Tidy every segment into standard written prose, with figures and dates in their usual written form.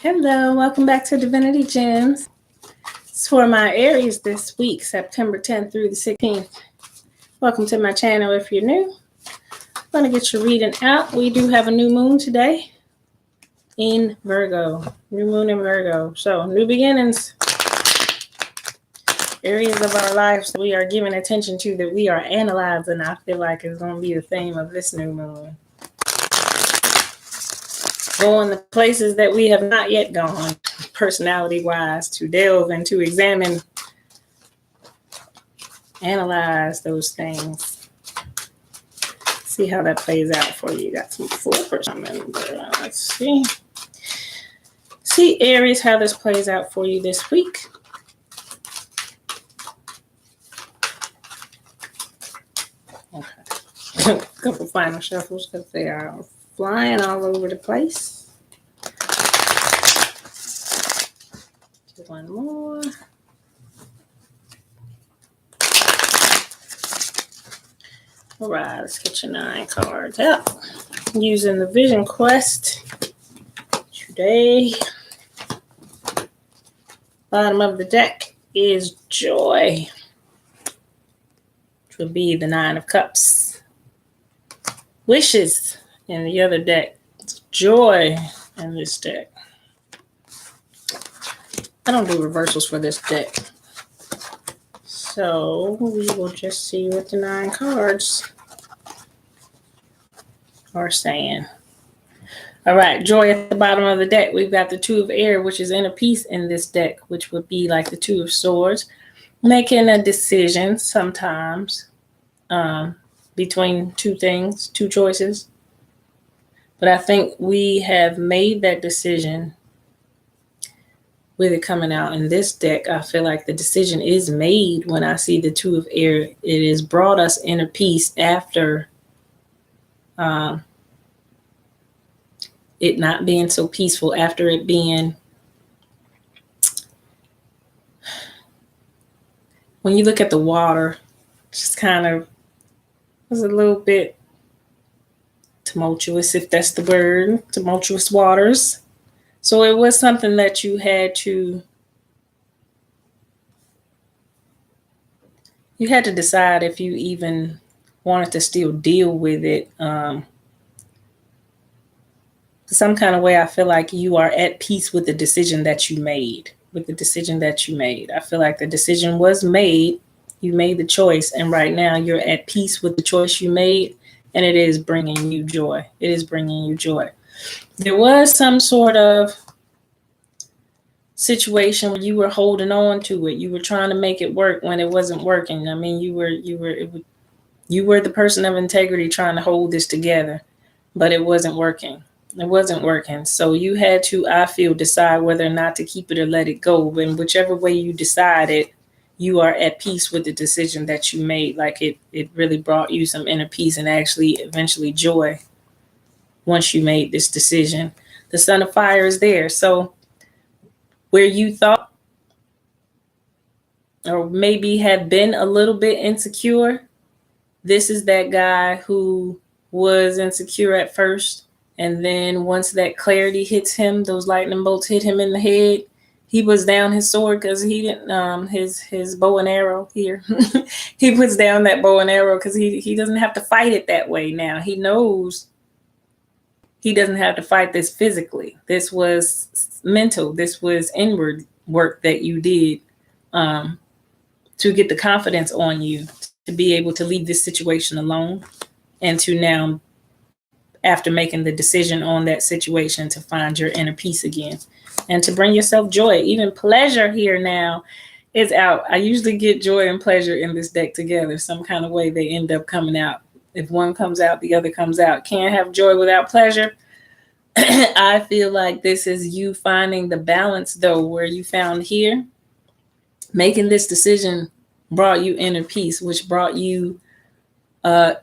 Hello, welcome back to Divinity Gems. It's for my Aries this week, September 10th through the 16th. Welcome to my channel if you're new. I'm going to get your reading out. We do have a new moon today in Virgo. New moon in Virgo. So, new beginnings. Areas of our lives that we are giving attention to, that we are analyzing, I feel like is going to be the theme of this new moon. Going to places that we have not yet gone, personality-wise, to delve and to examine, analyze those things. See how that plays out for you. Got some flippers. Let's see. See, Aries, how this plays out for you this week. Okay. A couple final shuffles because they are flying all over the place. Just one more. All right, let's get your 9 cards out. Using the Vision Quest today. Bottom of the deck is Joy, which would be the 9 of Cups. Wishes in the other deck. It's Joy in this deck. I don't do reversals for this deck. So we will just see what the 9 cards are saying. All right, Joy at the bottom of the deck. We've got the 2 of Air, which is in a piece in this deck, which would be like the 2 of Swords. Making a decision sometimes between 2 things, 2 choices. But I think we have made that decision with it coming out in this deck. I feel like the decision is made when I see the 2 of Air. It has brought us inner peace after it not being so peaceful, after it being, when you look at the water, just kind of was a little bit tumultuous, if that's the word, tumultuous waters. So it was something that you had to decide if you even wanted to still deal with it. Some kind of way, I feel like you are at peace with the decision that you made. I feel like the decision was made. You made the choice, and right now you're at peace with the choice you made, and it is bringing you joy. There was some sort of situation where you were holding on to it. You were trying to make it work when it wasn't working. I mean, you were the person of integrity trying to hold this together, but it wasn't working. So you had to, I feel, decide whether or not to keep it or let it go. And whichever way you decided, you are at peace with the decision that you made. Like it really brought you some inner peace and actually eventually joy once you made this decision. The Sun of Fire is there. So where you thought or maybe have been a little bit insecure, this is that guy who was insecure at first. And then once that clarity hits him, those lightning bolts hit him in the head, he puts down his sword because he didn't, his bow and arrow here. He puts down that bow and arrow because he doesn't have to fight it that way now. He knows he doesn't have to fight this physically. This was mental. This was inward work that you did to get the confidence on you to be able to leave this situation alone, and to now, after making the decision on that situation, to find your inner peace again and to bring yourself joy. Even pleasure here now is out. I usually get joy and pleasure in this deck together. Some kind of way they end up coming out. If one comes out, the other comes out. Can't have joy without pleasure. I feel like this is you finding the balance, though, where you found here. Making this decision brought you inner peace, which brought you a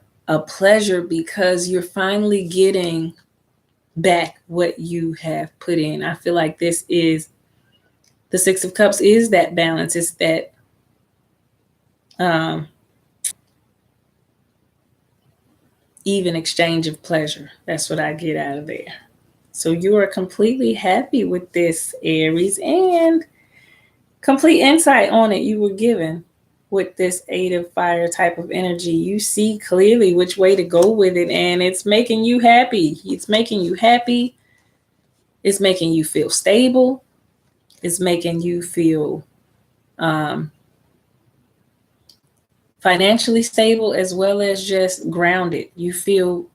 pleasure because you're finally getting back what you have put in. I feel like this is the 6 of Cups is that balance. It's that even exchange of pleasure. That's what I get out of there. So you are completely happy with this, Aries, and complete insight on it you were given with this 8 of Fire type of energy. You see clearly which way to go with it, and it's making you happy. It's making you happy. It's making you feel stable. It's making you feel financially stable, as well as just grounded. You feel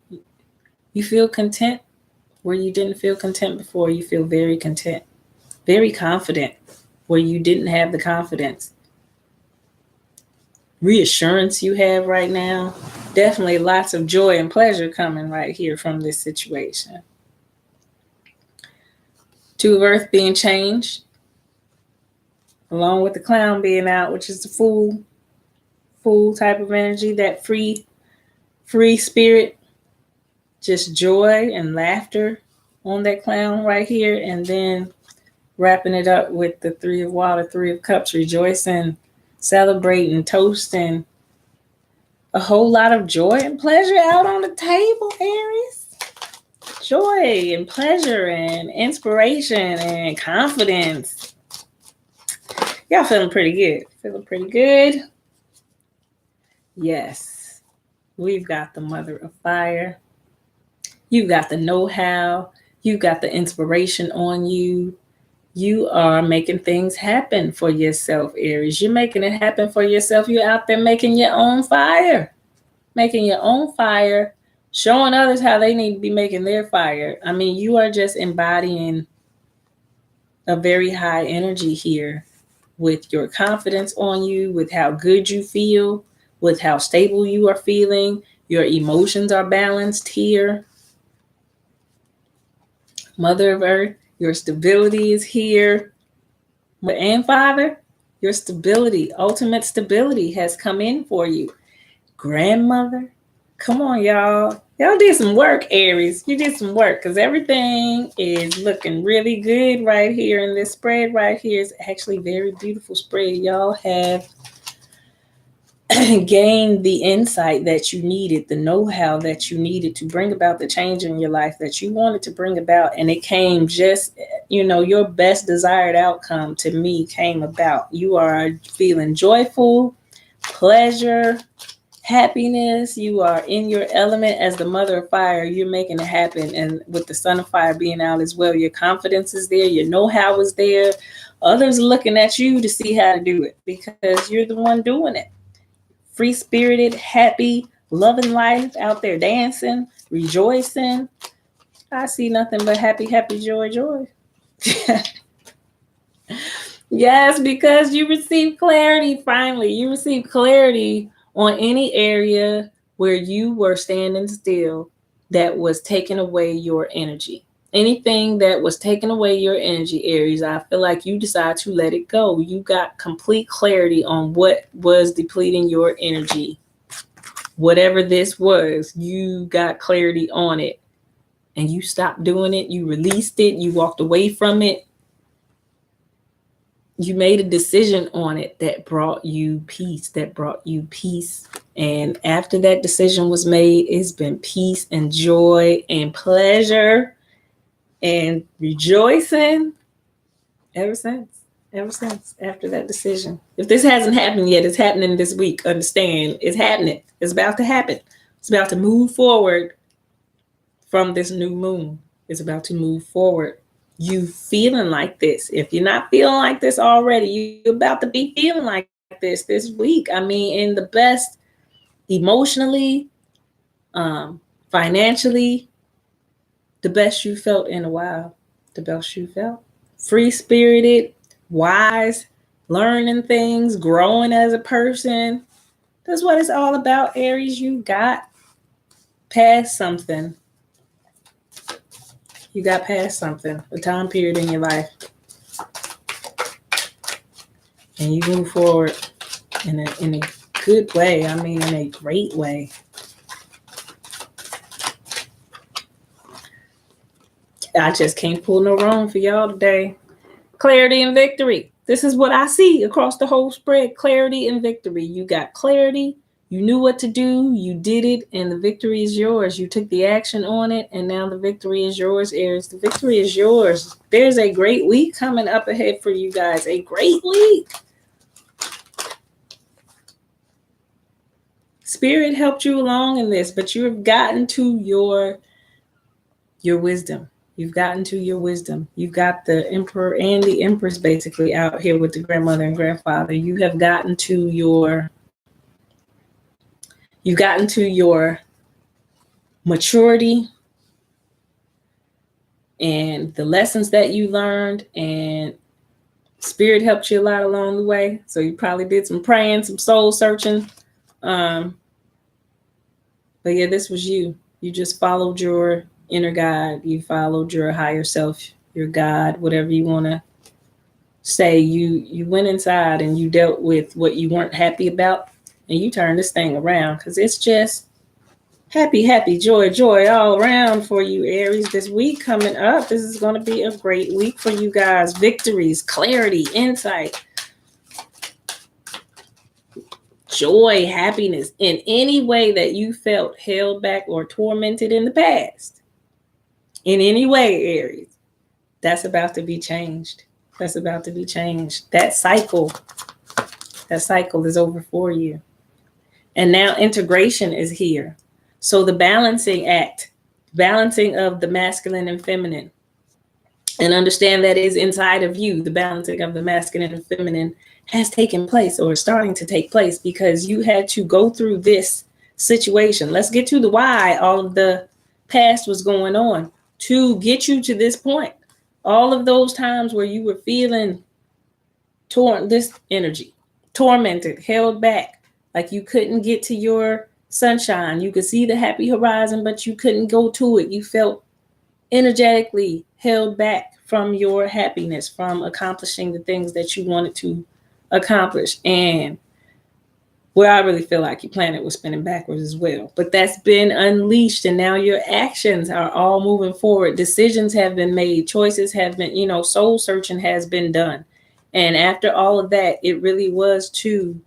content where you didn't feel content before. You feel very content, very confident where you didn't have the confidence. Reassurance you have right now. Definitely lots of joy and pleasure coming right here from this situation. 2 of Earth being changed, along with the Clown being out, which is the Fool type of energy, that free spirit, just joy and laughter on that Clown right here. And then wrapping it up with the 3 of Water, 3 of Cups, rejoicing, celebrating, toasting. A whole lot of joy and pleasure out on the table, Aries. Joy and pleasure and inspiration and confidence. Y'all feeling pretty good. Feeling pretty good. Yes. We've got the Mother of Fire. You've got the know-how. You've got the inspiration on you. You are making things happen for yourself, Aries. You're making it happen for yourself. You're out there making your own fire. Making your own fire. Showing others how they need to be making their fire. I mean, you are just embodying a very high energy here with your confidence on you, with how good you feel, with how stable you are feeling. Your emotions are balanced here. Mother of Earth, your stability is here. And Father, your stability, ultimate stability has come in for you. Grandmother, come on, y'all. Y'all did some work, Aries. You did some work, because everything is looking really good right here in this spread right here. It's actually a very beautiful spread. Y'all have gained the insight that you needed, the know-how that you needed to bring about the change in your life that you wanted to bring about. And it came just, your best desired outcome to me came about. You are feeling joyful, pleasure, happiness. You are in your element as the Mother of Fire. You're making it happen. And with the Son of Fire being out as well, your confidence is there. Your know-how is there. Others are looking at you to see how to do it because you're the one doing it. Free-spirited, happy, loving life, out there dancing, rejoicing. I see nothing but happy, happy, joy, joy. Yes, because you received clarity finally. You received clarity on any area where you were standing still that was taking away your energy. Anything that was taking away your energy, Aries, I feel like you decide to let it go. You got complete clarity on what was depleting your energy. Whatever this was, you got clarity on it. And you stopped doing it. You released it. You walked away from it. You made a decision on it that brought you peace, And after that decision was made, it's been peace and joy and pleasure and rejoicing ever since after that decision. If this hasn't happened yet, it's happening this week. Understand, it's happening. It's about to happen. It's about to move forward from this new moon. It's about to move forward. You feeling like this. If you're not feeling like this already, you're about to be feeling like this week. I mean, in the best, emotionally, financially, the best you felt in a while. The best you felt. Free-spirited, wise, learning things, growing as a person. That's what it's all about, Aries. You got past something. You got past something, a time period in your life. And you move forward in a good way. I mean, in a great way. I just can't pull no wrong for y'all today. Clarity and victory. This is what I see across the whole spread. Clarity and victory. You got clarity. You knew what to do, you did it, and the victory is yours. You took the action on it, and now the victory is yours, Aries. The victory is yours. There's a great week coming up ahead for you guys. A great week. Spirit helped you along in this, but you have gotten to your wisdom. You've gotten to your wisdom. You've got the Emperor and the Empress basically out here with the grandmother and grandfather. You have gotten to your maturity and the lessons that you learned, and Spirit helped you a lot along the way. So you probably did some praying, some soul searching. But yeah, this was you. You just followed your inner guide. You followed your higher self, your God, whatever you want to say. You went inside and you dealt with what you weren't happy about, and you turned this thing around, because it's just happy, joy all around for you, Aries. This week coming up, this is going to be a great week for you guys. Victories, clarity, insight, joy, happiness in any way that you felt held back or tormented in the past. In any way, Aries, that's about to be changed. That's about to be changed. That cycle is over for you. And now integration is here. So the balancing act, balancing of the masculine and feminine, and understand that is inside of you. The balancing of the masculine and feminine has taken place, or is starting to take place, because you had to go through this situation. Let's get to the why all of the past was going on to get you to this point. All of those times where you were feeling this energy, tormented, held back, like you couldn't get to your sunshine. You could see the happy horizon, but you couldn't go to it. You felt energetically held back from your happiness, from accomplishing the things that you wanted to accomplish. And where I really feel like your planet was spinning backwards as well. But that's been unleashed, and now your actions are all moving forward. Decisions have been made, choices have been, soul searching has been done. And after all of that, it really was to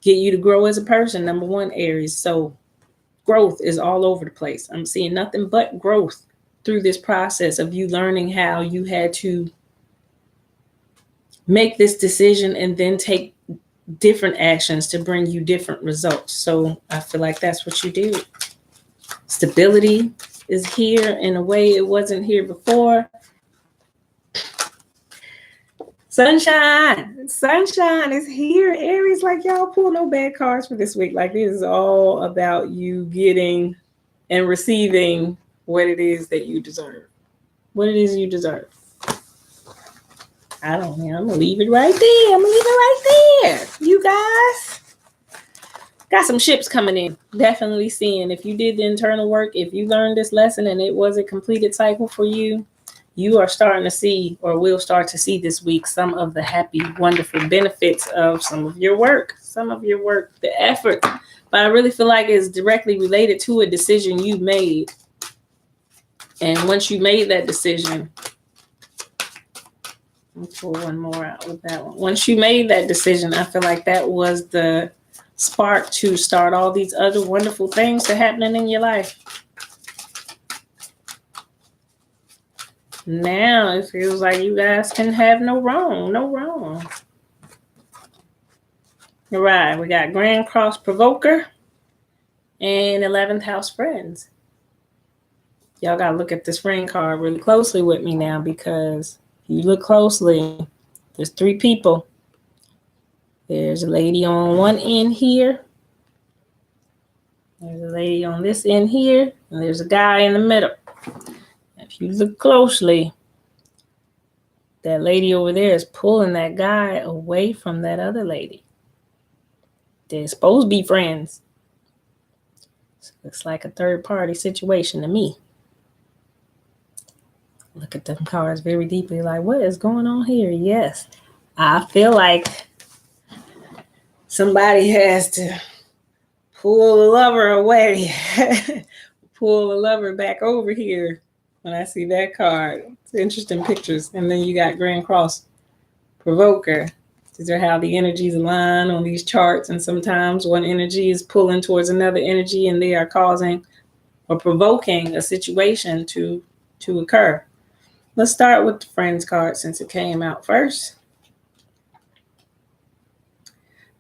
get you to grow as a person, number one, Aries. So growth is all over the place. I'm seeing nothing but growth through this process of you learning how you had to make this decision and then take different actions to bring you different results. So I feel like that's what you did. Stability is here in a way it wasn't here before. Sunshine is here, Aries. Like, y'all pull no bad cards for this week. Like, this is all about you getting and receiving what it is that you deserve. What it is you deserve. I'm gonna leave it right there. You guys got some ships coming in. Definitely seeing if you did the internal work, if you learned this lesson and it was a completed cycle for you, you are starting to see, or will start to see this week, some of the happy, wonderful benefits of some of your work, the effort. But I really feel like it's directly related to a decision you made. And once you made that decision, I'll pull one more out with that one. Once you made that decision, I feel like that was the spark to start all these other wonderful things to happening in your life. Now it feels like you guys can have no wrong. All right, we got Grand Cross Provoker and 11th House Friends. Y'all got to look at this ring card really closely with me now, because if you look closely, there's three people. There's a lady on one end here. There's a lady on this end here. And there's a guy in the middle. If you look closely, that lady over there is pulling that guy away from that other lady. They're supposed to be friends. So it's like a third party situation to me. Look at them cards very deeply, like, what is going on here? Yes, I feel like somebody has to pull the lover away, pull the lover back over here. When I see that card, it's interesting pictures. And then you got Grand Cross Provoker. These are how the energies align on these charts. And sometimes one energy is pulling towards another energy and they are causing or provoking a situation to occur. Let's start with the Friends card since it came out first.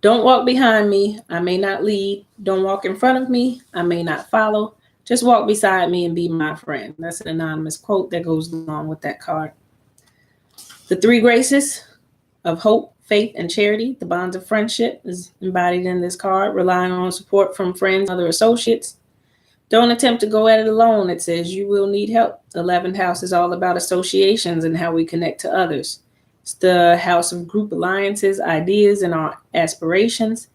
Don't walk behind me, I may not lead. Don't walk in front of me, I may not follow. Just walk beside me and be my friend. That's an anonymous quote that goes along with that card. The three graces of hope, faith, and charity, the bonds of friendship, is embodied in this card, relying on support from friends and other associates. Don't attempt to go at it alone. It says you will need help. The 11th house is all about associations and how we connect to others. It's the house of group alliances, ideas, and our aspirations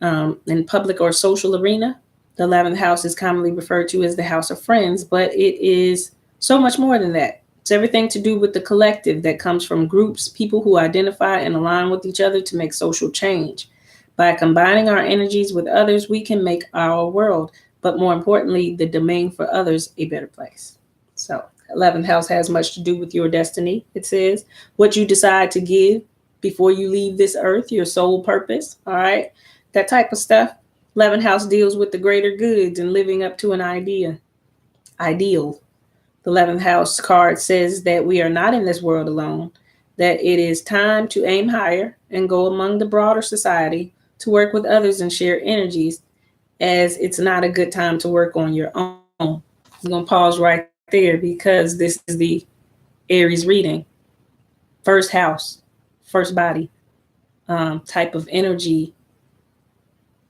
in public or social arena. The 11th house is commonly referred to as the house of friends, but it is so much more than that. It's everything to do with the collective that comes from groups, people who identify and align with each other to make social change. By combining our energies with others, we can make our world, but more importantly, the domain for others, a better place. So, 11th house has much to do with your destiny. It says what you decide to give before you leave this earth, your soul purpose. All right. That type of stuff. 11th house deals with the greater goods and living up to an ideal. The 11th house card says that we are not in this world alone, that it is time to aim higher and go among the broader society to work with others and share energies, as it's not a good time to work on your own. I'm going to pause right there because this is the Aries reading. First house, first body type of energy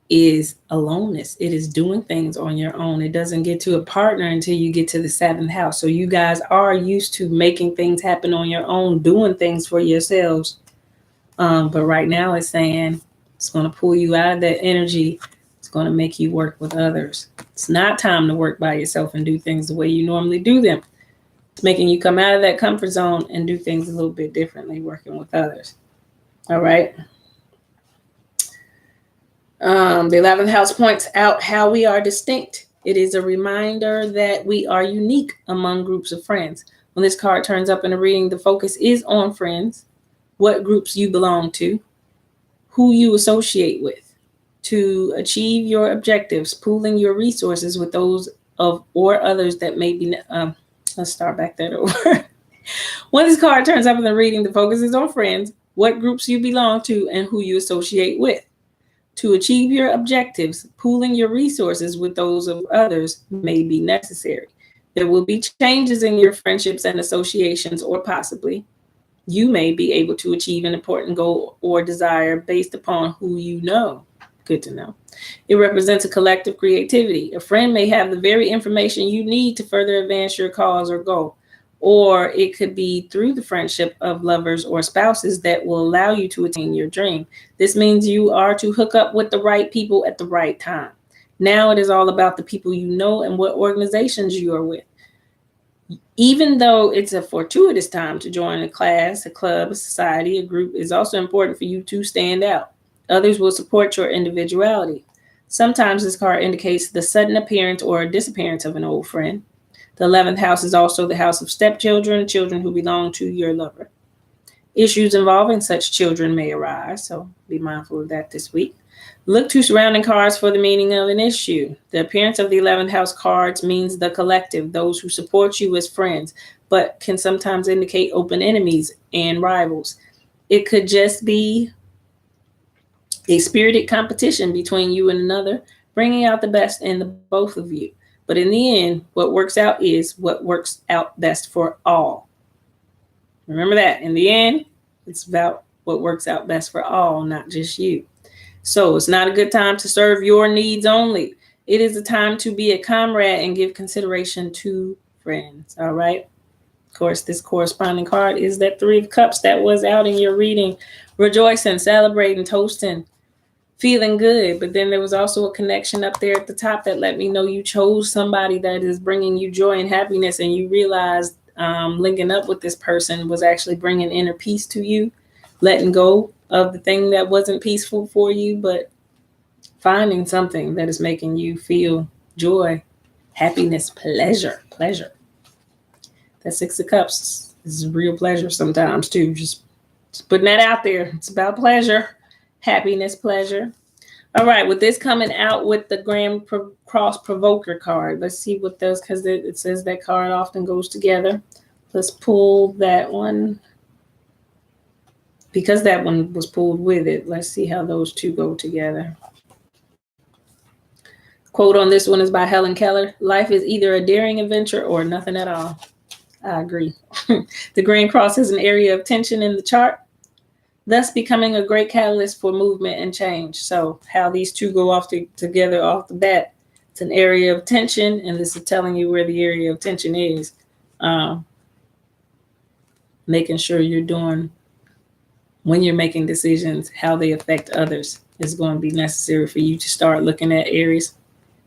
is aloneness. It is doing things on your own. It doesn't get to a partner until you get to the 7th house. So you guys are used to making things happen on your own, doing things for yourselves. But right now it's saying it's going to pull you out of that energy. It's going to make you work with others. It's not time to work by yourself and do things the way you normally do them. It's making you come out of that comfort zone and do things a little bit differently, working with others. All right. The 11th house points out how we are distinct. It is a reminder that we are unique among groups of friends. When this card turns up in a reading, the focus is on friends, what groups you belong to, who you associate with. To achieve your objectives, pooling your resources with those of or others that may be. Let's start back that over. When this card turns up in the reading, the focus is on friends, what groups you belong to, and who you associate with. To achieve your objectives, pooling your resources with those of others may be necessary. There will be changes in your friendships and associations, or possibly you may be able to achieve an important goal or desire based upon who you know. Good to know. It represents a collective creativity. A friend may have the very information you need to further advance your cause or goal. Or it could be through the friendship of lovers or spouses that will allow you to attain your dream. This means you are to hook up with the right people at the right time. Now it is all about the people you know and what organizations you are with. Even though it's a fortuitous time to join a class, a club, a society, a group, it's also important for you to stand out. Others will support your individuality. Sometimes this card indicates the sudden appearance or disappearance of an old friend. The 11th house is also the house of stepchildren, children who belong to your lover. Issues involving such children may arise, so be mindful of that this week. Look to surrounding cards for the meaning of an issue. The appearance of the 11th house cards means the collective, those who support you as friends, but can sometimes indicate open enemies and rivals. It could just be a spirited competition between you and another, bringing out the best in the both of you. But in the end, what works out is what works out best for all. Remember that. In the end, it's about what works out best for all, not just you. So it's not a good time to serve your needs only. It is a time to be a comrade and give consideration to friends. All right. Of course, this corresponding card is that 3 of Cups that was out in your reading. Rejoicing, celebrating, toasting, feeling good. But then there was also a connection up there at the top that let me know you chose somebody that is bringing you joy and happiness, and you realized linking up with this person was actually bringing inner peace to you, letting go of the thing that wasn't peaceful for you, but finding something that is making you feel joy, happiness, pleasure. That 6 of Cups is real pleasure sometimes too, just Just putting that out there. It's about pleasure, happiness, pleasure. All right, with this coming out with the Grand Cross Provoker card, let's see what those, because it says that card often goes together. Let's pull that one. Because that one was pulled with it, let's see how those two go together. Quote on this one is by Helen Keller. Life is either a daring adventure or nothing at all. I agree. The Grand Cross is an area of tension in the chart, thus becoming a great catalyst for movement and change. So how these two go off together off the bat, it's an area of tension, and this is telling you where the area of tension is. Making sure you're doing, when you're making decisions, how they affect others is going to be necessary for you to start looking at, Aries,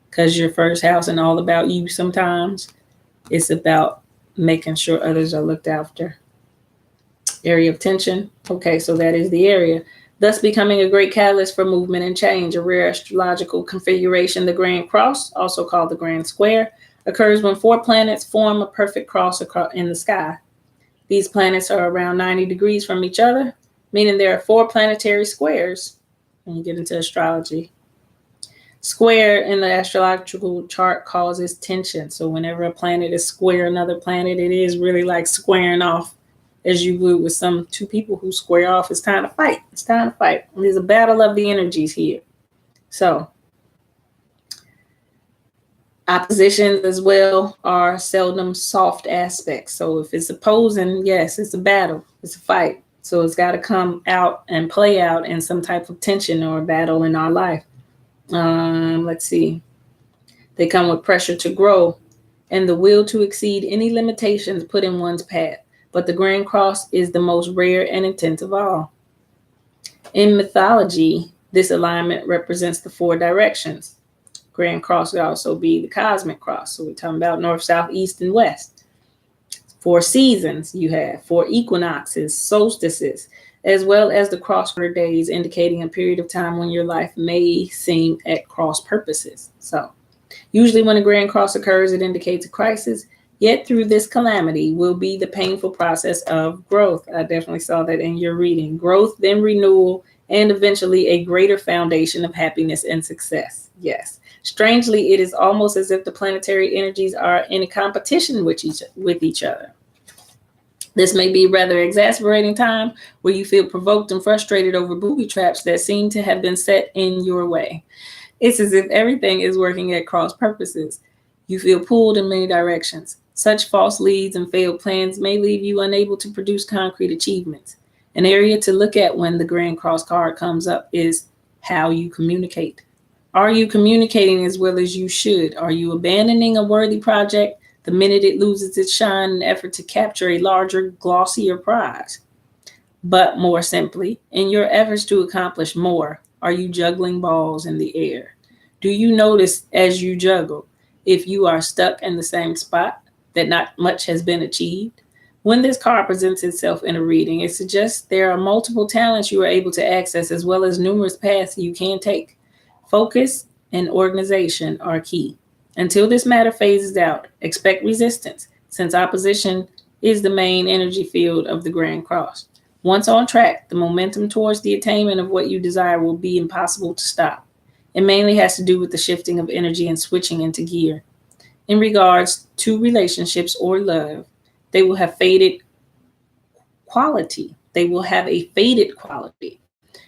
because your first house and all about you sometimes. It's about making sure others are looked after. Area of tension. Okay, so that is the area. Thus becoming a great catalyst for movement and change. A rare astrological configuration, the Grand Cross, also called the Grand Square, occurs when 4 planets form a perfect cross in the sky. These planets are around 90 degrees from each other, meaning there are 4 planetary squares when you get into astrology. Square in the astrological chart causes tension. So whenever a planet is square another planet, it is really like squaring off, as you would with some two people who square off. It's time to fight. It's time to fight. There's a battle of the energies here. So oppositions as well are seldom soft aspects. So if it's opposing, yes, it's a battle. It's a fight. So it's got to come out and play out in some type of tension or battle in our life. Let's see. They come with pressure to grow and the will to exceed any limitations put in one's path. But the Grand Cross is the most rare and intense of all. In mythology, this alignment represents the 4 directions. Grand Cross could also be the cosmic cross. So we're talking about north, south, east, and west. 4 seasons you have, 4 equinoxes, solstices, as well as the cross-quarter days, indicating a period of time when your life may seem at cross purposes. So usually when a Grand Cross occurs, it indicates a crisis. Yet through this calamity will be the painful process of growth. I definitely saw that in your reading. Growth, then renewal, and eventually a greater foundation of happiness and success. Yes. Strangely, it is almost as if the planetary energies are in a competition with each other. This may be a rather exasperating time where you feel provoked and frustrated over booby traps that seem to have been set in your way. It's as if everything is working at cross purposes. You feel pulled in many directions. Such false leads and failed plans may leave you unable to produce concrete achievements. An area to look at when the Grand Cross card comes up is how you communicate. Are you communicating as well as you should? Are you abandoning a worthy project the minute it loses its shine in an effort to capture a larger, glossier prize? But more simply, in your efforts to accomplish more, are you juggling balls in the air? Do you notice as you juggle if you are stuck in the same spot, that not much has been achieved? When this card presents itself in a reading, it suggests there are multiple talents you are able to access as well as numerous paths you can take. Focus and organization are key. Until this matter phases out, expect resistance, since opposition is the main energy field of the Grand Cross. Once on track, the momentum towards the attainment of what you desire will be impossible to stop. It mainly has to do with the shifting of energy and switching into gear. In regards to relationships or love, they will have faded quality. They will have a faded quality.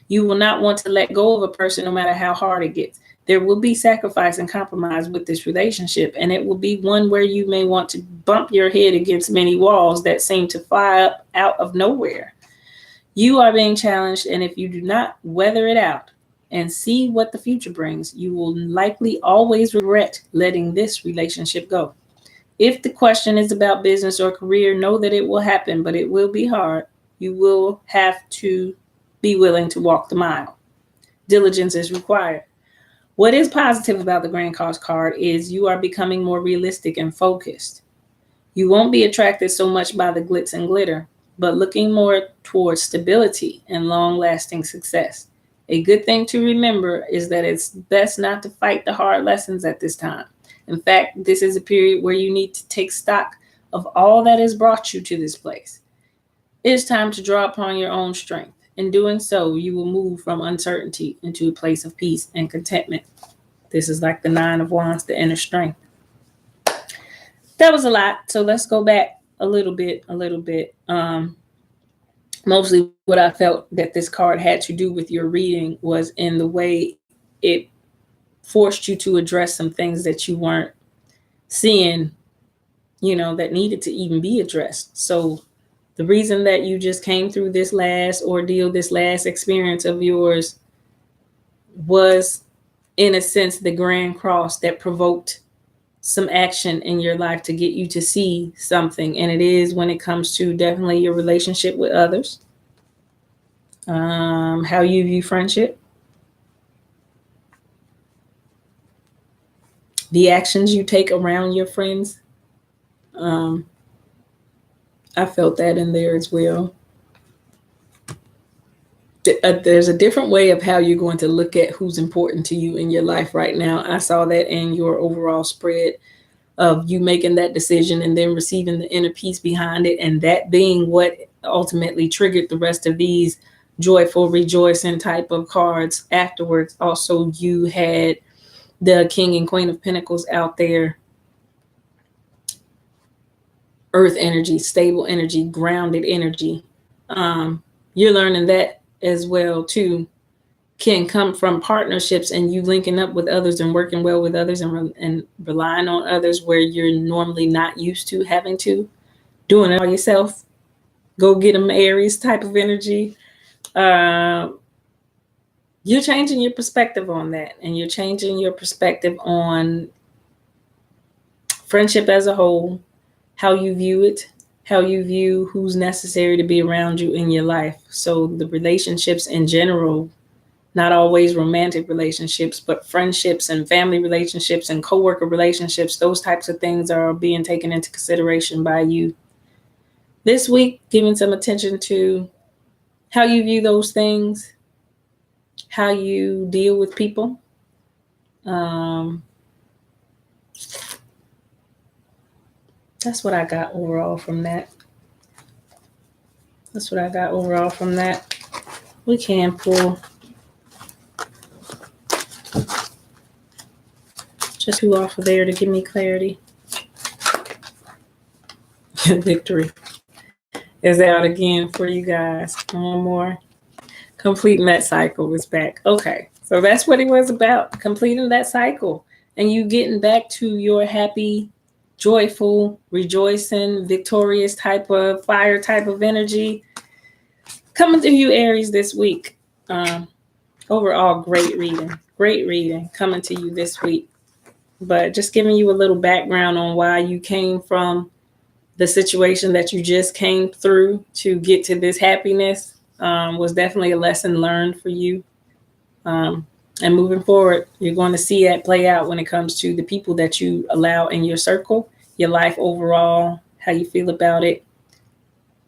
You will not want to let go of a person no matter how hard it gets. There will be sacrifice and compromise with this relationship, and it will be one where you may want to bump your head against many walls that seem to fly up out of nowhere. You are being challenged, and if you do not weather it out and see what the future brings, you will likely always regret letting this relationship go. If the question is about business or career, know that it will happen, but it will be hard. You will have to be willing to walk the mile. Diligence is required. What is positive about the Grand Cross card is you are becoming more realistic and focused. You won't be attracted so much by the glitz and glitter, but looking more towards stability and long-lasting success. A good thing to remember is that it's best not to fight the hard lessons at this time. In fact, this is a period where you need to take stock of all that has brought you to this place. It is time to draw upon your own strength. In doing so, you will move from uncertainty into a place of peace and contentment. This is like the Nine of Wands, the inner strength. That was a lot. So let's go back a little bit. Mostly what I felt that this card had to do with your reading was in the way it forced you to address some things that you weren't seeing, that needed to even be addressed. So the reason that you just came through this last ordeal, this last experience of yours was, in a sense, the Grand Cross that provoked some action in your life to get you to see something. And it is when it comes to definitely your relationship with others, how you view friendship, the actions you take around your friends. I felt that in there as well. There's a different way of how you're going to look at who's important to you in your life right now. I saw that in your overall spread of you making that decision and then receiving the inner peace behind it, and that being what ultimately triggered the rest of these joyful, rejoicing type of cards afterwards. Also, you had the King and Queen of Pentacles out there. Earth energy, stable energy, grounded energy. You're learning that as well too can come from partnerships and you linking up with others and working well with others and relying on others where you're normally not used to having to. Doing it all yourself. Go get them, Aries type of energy. You're changing your perspective on that, and you're changing your perspective on friendship as a whole, how you view it, how you view who's necessary to be around you in your life. So the relationships in general, not always romantic relationships, but friendships and family relationships and coworker relationships, those types of things are being taken into consideration by you this week, giving some attention to how you view those things, how you deal with people. That's what I got overall from that. We can pull just two off of there to give me clarity. Victory is out again for you guys. One more. Completing that cycle is back. Okay, so that's what it was about, completing that cycle and you getting back to your happy, joyful, rejoicing, victorious type of fire type of energy coming through you, Aries, this week. Overall, great reading coming to you this week. But just giving you a little background on why you came from the situation that you just came through to get to this happiness was definitely a lesson learned for you. And moving forward, you're going to see that play out when it comes to the people that you allow in your circle, your life overall, how you feel about it.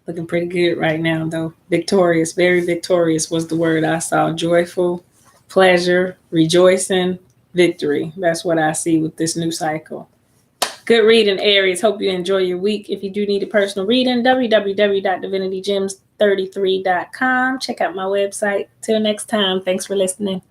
Looking pretty good right now, though. Victorious, very victorious was the word I saw. Joyful, pleasure, rejoicing, victory. That's what I see with this new cycle. Good reading, Aries. Hope you enjoy your week. If you do need a personal reading, www.divinitygems33.com. Check out my website. Till next time, thanks for listening.